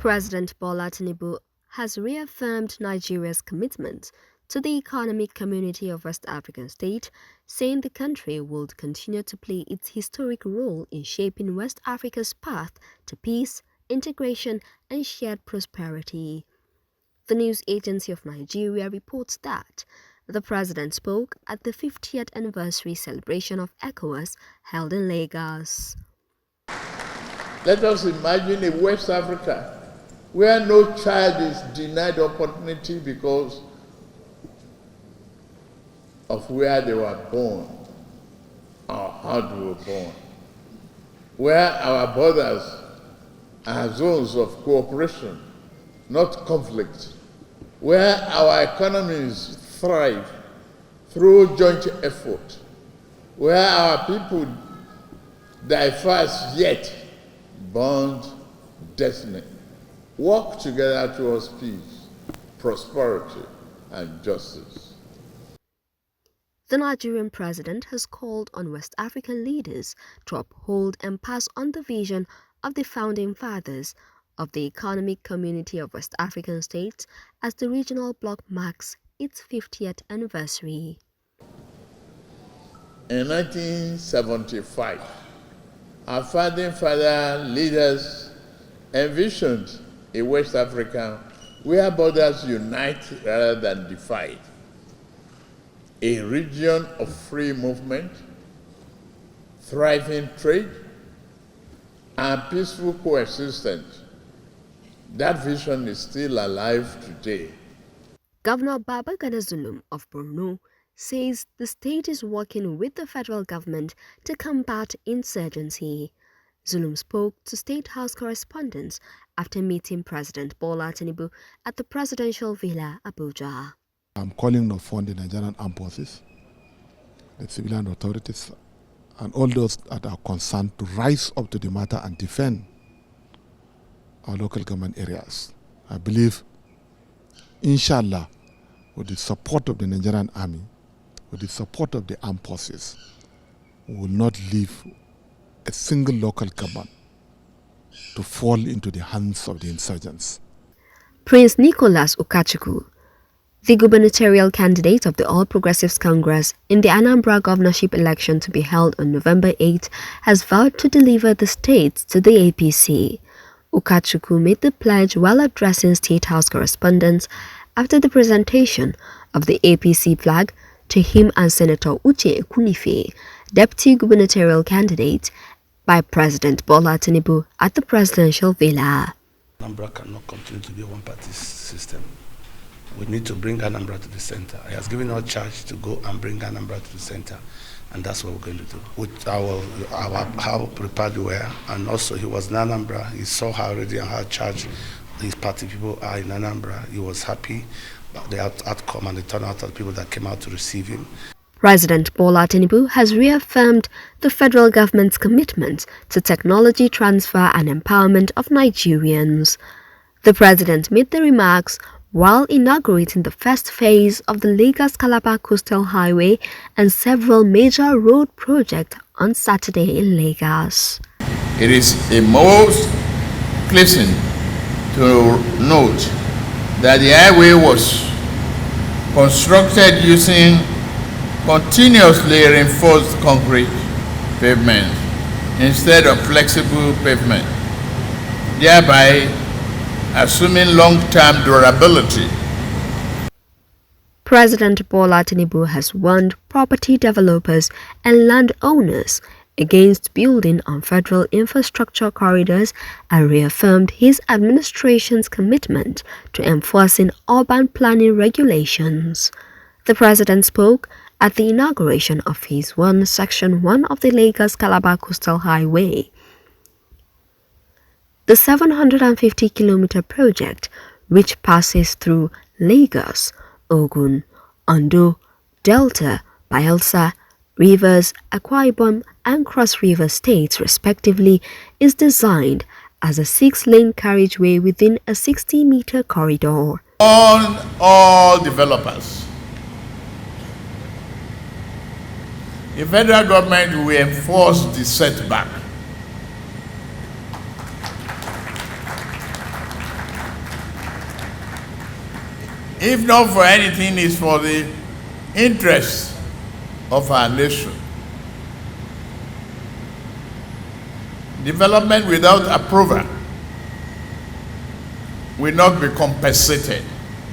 President Bola Tinubu has reaffirmed Nigeria's commitment to the Economic Community of West African States, saying the country would continue to play its historic role in shaping West Africa's path to peace, integration, and shared prosperity. The news agency of Nigeria reports that the president spoke at the 50th anniversary celebration of ECOWAS held in Lagos. Let us imagine a West Africa where no child is denied opportunity because of where they were born or how they were born, where our borders are zones of cooperation, not conflict, where our economies thrive through joint effort, where our people diverse yet bond destiny, work together towards peace, prosperity, and justice. The Nigerian president has called on West African leaders to uphold and pass on the vision of the founding fathers of the Economic Community of West African States as the regional bloc marks its 50th anniversary. In 1975, our founding father leaders envisioned a West Africa where borders unite rather than divide, a region of free movement, thriving trade, and peaceful coexistence. That vision is still alive today. Governor Babagana Zulum of Borno says the state is working with the federal government to combat insurgency. Zulum spoke to State House correspondents after meeting President Bola Tinubu at the Presidential Villa, Abuja. I'm calling upon the Nigerian armed forces, the civilian authorities, and all those that are concerned to rise up to the matter and defend our local government areas. I believe, inshallah, with the support of the Nigerian army, with the support of the armed forces, we will not leave a single local government to fall into the hands of the insurgents. Prince Nicholas Ukachukwu, the gubernatorial candidate of the All Progressives Congress in the Anambra governorship election to be held on November 8, has vowed to deliver the state to the APC. Ukachukwu made the pledge while addressing State House correspondents after the presentation of the APC flag to him and Senator Uche Ekunife, deputy gubernatorial candidate, by President Bola Tinubu at the Presidential Villa. Anambra cannot continue to be a one-party system. We need to bring Anambra to the center. He has given us charge to go and bring Anambra to the center, and that's what we're going to do. With how prepared we were, and also he was in Anambra. He saw how ready and how charged his party people are in Anambra. He was happy about the outcome and the turnout of the people that came out to receive him. President Bola Tinubu has reaffirmed the federal government's commitment to technology transfer and empowerment of Nigerians. The president made the remarks while inaugurating the first phase of the Lagos-Calabar Coastal Highway and several major road projects on Saturday in Lagos. It is a most pleasing to note that the highway was constructed using continuously reinforced concrete pavement instead of flexible pavement, thereby assuming long-term durability. President Bola Tinubu has warned property developers and landowners against building on federal infrastructure corridors and reaffirmed his administration's commitment to enforcing urban planning regulations. The president spoke at the inauguration of Phase 1, Section 1 of the Lagos-Calabar Coastal Highway. The 750-kilometer project, which passes through Lagos, Ogun, Ondo, Delta, Bayelsa, Rivers, Akwa Ibom, and Cross River states respectively, is designed as a 6-lane carriageway within a 60-meter corridor. On all developers, the federal government will enforce the setback. if not for anything, it's for the interest of our nation. Development without approval will not be compensated.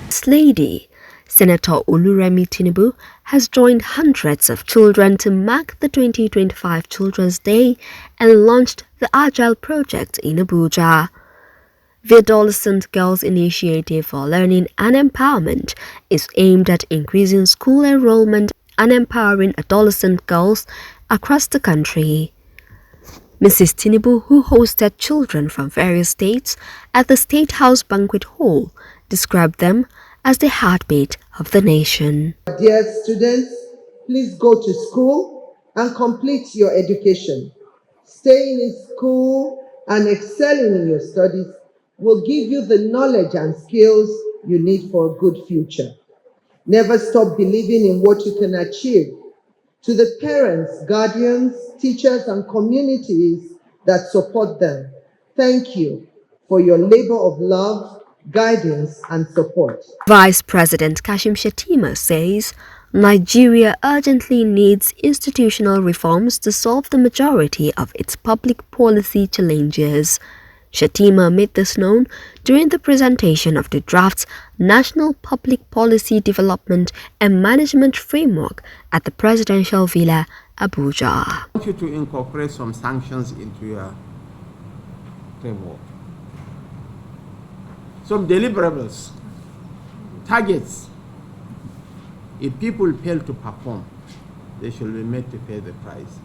This lady, Senator Oluremi Tinubu, has joined hundreds of children to mark the 2025 Children's Day and launched the Agile Project in Abuja. The Adolescent Girls Initiative for Learning and Empowerment is aimed at increasing school enrollment and empowering adolescent girls across the country. Mrs. Tinubu, who hosted children from various states at the State House Banquet Hall, described them as the heartbeat of the nation. Dear students, please go to school and complete your education. Staying in school and excelling in your studies will give you the knowledge and skills you need for a good future. Never stop believing in what you can achieve. To the parents, guardians, teachers, and communities that support them, thank you for your labor of love, guidance, and support. Vice President Kashim Shettima says Nigeria urgently needs institutional reforms to solve the majority of its public policy challenges. Shettima made this known during the presentation of the draft's National Public Policy Development and Management Framework at the Presidential Villa, Abuja. I want you to incorporate some sanctions into your framework. Some deliverables, targets. If people fail to perform, they should be made to pay the price.